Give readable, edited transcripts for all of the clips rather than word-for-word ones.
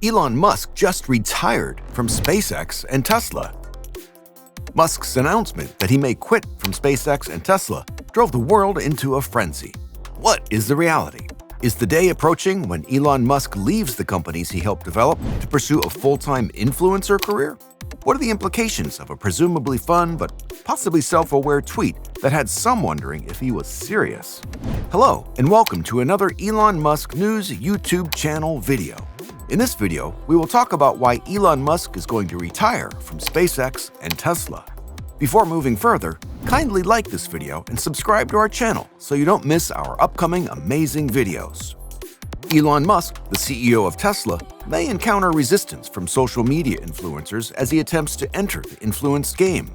Elon Musk just retired from SpaceX and Tesla. Musk's announcement that he may quit from SpaceX and Tesla drove the world into a frenzy. What is the reality? Is the day approaching when Elon Musk leaves the companies he helped develop to pursue a full-time influencer career? What are the implications of a presumably fun but possibly self-aware tweet that had some wondering if he was serious? Hello, and welcome to another Elon Musk News YouTube channel video. In this video, we will talk about why Elon Musk is going to retire from SpaceX and Tesla. Before moving further, kindly like this video and subscribe to our channel so you don't miss our upcoming amazing videos. Elon Musk, the CEO of Tesla, may encounter resistance from social media influencers as he attempts to enter the influence game.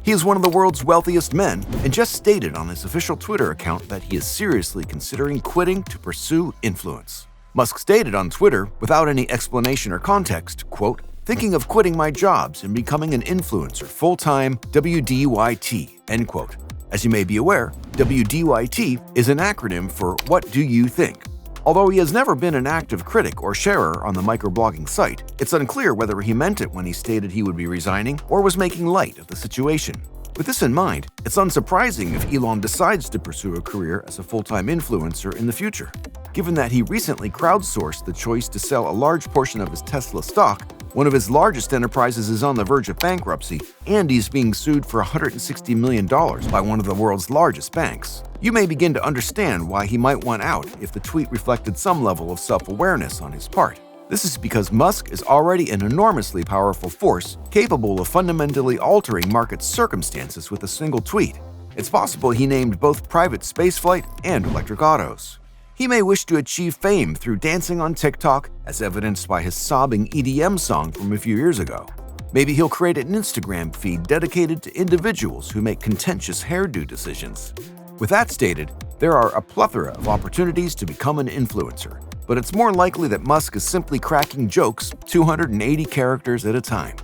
He is one of the world's wealthiest men and just stated on his official Twitter account that he is seriously considering quitting to pursue influence. Musk stated on Twitter, without any explanation or context, quote, "Thinking of quitting my jobs and becoming an influencer full-time WDYT," end quote. As you may be aware, WDYT is an acronym for What Do You Think? Although he has never been an active critic or sharer on the microblogging site, it's unclear whether he meant it when he stated he would be resigning or was making light of the situation. With this in mind, it's unsurprising if Elon decides to pursue a career as a full-time influencer in the future. Given that he recently crowdsourced the choice to sell a large portion of his Tesla stock, one of his largest enterprises is on the verge of bankruptcy, and he's being sued for $160 million by one of the world's largest banks. You may begin to understand why he might want out if the tweet reflected some level of self-awareness on his part. This is because Musk is already an enormously powerful force capable of fundamentally altering market circumstances with a single tweet. It's possible he named both private spaceflight and electric autos. He may wish to achieve fame through dancing on TikTok, as evidenced by his sobbing EDM song from a few years ago. Maybe he'll create an Instagram feed dedicated to individuals who make contentious hairdo decisions. With that stated, there are a plethora of opportunities to become an influencer, but it's more likely that Musk is simply cracking jokes 280 characters at a time.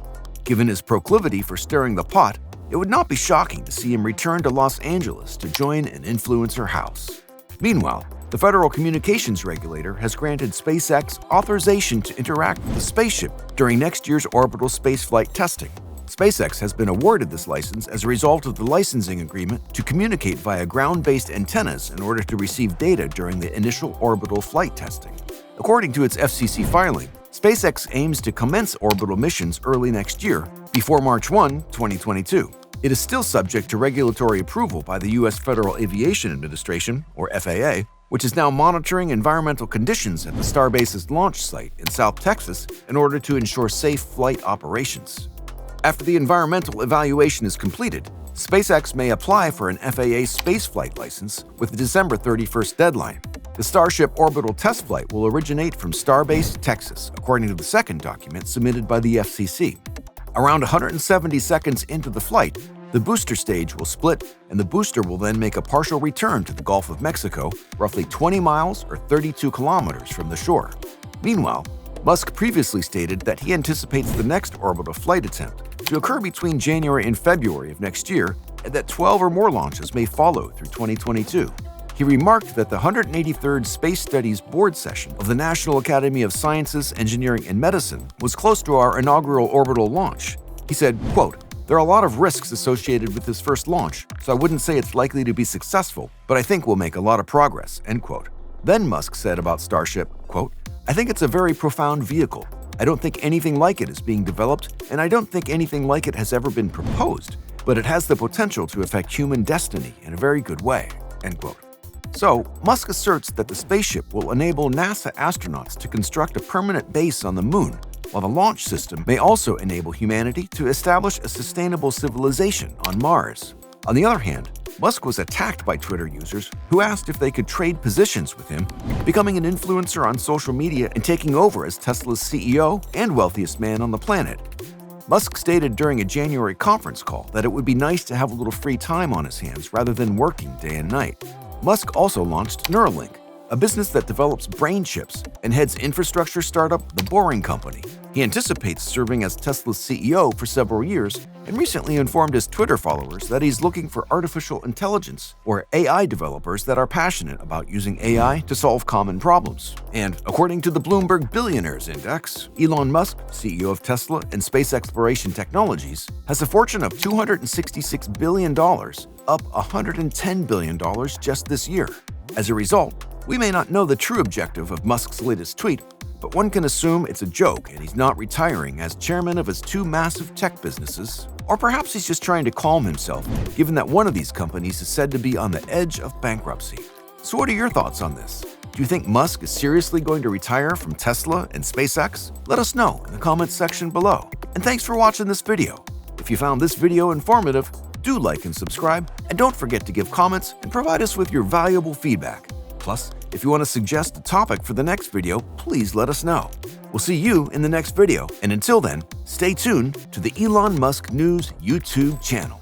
Given his proclivity for stirring the pot, it would not be shocking to see him return to Los Angeles to join an influencer house. Meanwhile, the Federal Communications Regulator has granted SpaceX authorization to interact with the spaceship during next year's orbital spaceflight testing. SpaceX has been awarded this license as a result of the licensing agreement to communicate via ground-based antennas in order to receive data during the initial orbital flight testing. According to its FCC filing, SpaceX aims to commence orbital missions early next year, before March 1, 2022. It is still subject to regulatory approval by the U.S. Federal Aviation Administration, or FAA, which is now monitoring environmental conditions at the Starbase's launch site in South Texas in order to ensure safe flight operations. After the environmental evaluation is completed, SpaceX may apply for an FAA spaceflight license with the December 31st deadline. The Starship orbital test flight will originate from Starbase, Texas, according to the second document submitted by the FCC. Around 170 seconds into the flight, the booster stage will split, and the booster will then make a partial return to the Gulf of Mexico, roughly 20 miles or 32 kilometers from the shore. Meanwhile, Musk previously stated that he anticipates the next orbital flight attempt to occur between January and February of next year, and that 12 or more launches may follow through 2022. He remarked that the 183rd Space Studies Board session of the National Academy of Sciences, Engineering, and Medicine was close to our inaugural orbital launch. He said, quote, "There are a lot of risks associated with this first launch, so I wouldn't say it's likely to be successful, but I think we'll make a lot of progress," end quote. Then Musk said about Starship, quote, "I think it's a very profound vehicle. I don't think anything like it is being developed, and I don't think anything like it has ever been proposed, but it has the potential to affect human destiny in a very good way," end quote. So, Musk asserts that the spaceship will enable NASA astronauts to construct a permanent base on the moon, while the launch system may also enable humanity to establish a sustainable civilization on Mars. On the other hand, Musk was attacked by Twitter users who asked if they could trade positions with him, becoming an influencer on social media and taking over as Tesla's CEO and wealthiest man on the planet. Musk stated during a January conference call that it would be nice to have a little free time on his hands rather than working day and night. Musk also launched Neuralink, a business that develops brain chips, and heads infrastructure startup The Boring Company. He anticipates serving as Tesla's CEO for several years and recently informed his Twitter followers that he's looking for artificial intelligence or AI developers that are passionate about using AI to solve common problems. And according to the Bloomberg Billionaires Index, Elon Musk, CEO of Tesla and Space Exploration Technologies, has a fortune of $266 billion, up $110 billion just this year. As a result, we may not know the true objective of Musk's latest tweet, but one can assume it's a joke and he's not retiring as chairman of his two massive tech businesses. Or perhaps he's just trying to calm himself, given that one of these companies is said to be on the edge of bankruptcy. So what are your thoughts on this? Do you think Musk is seriously going to retire from Tesla and SpaceX? Let us know in the comments section below. And thanks for watching this video. If you found this video informative, do like and subscribe, and don't forget to give comments and provide us with your valuable feedback. Plus, if you want to suggest a topic for the next video, please let us know. We'll see you in the next video, and until then, stay tuned to the Elon Musk News YouTube channel.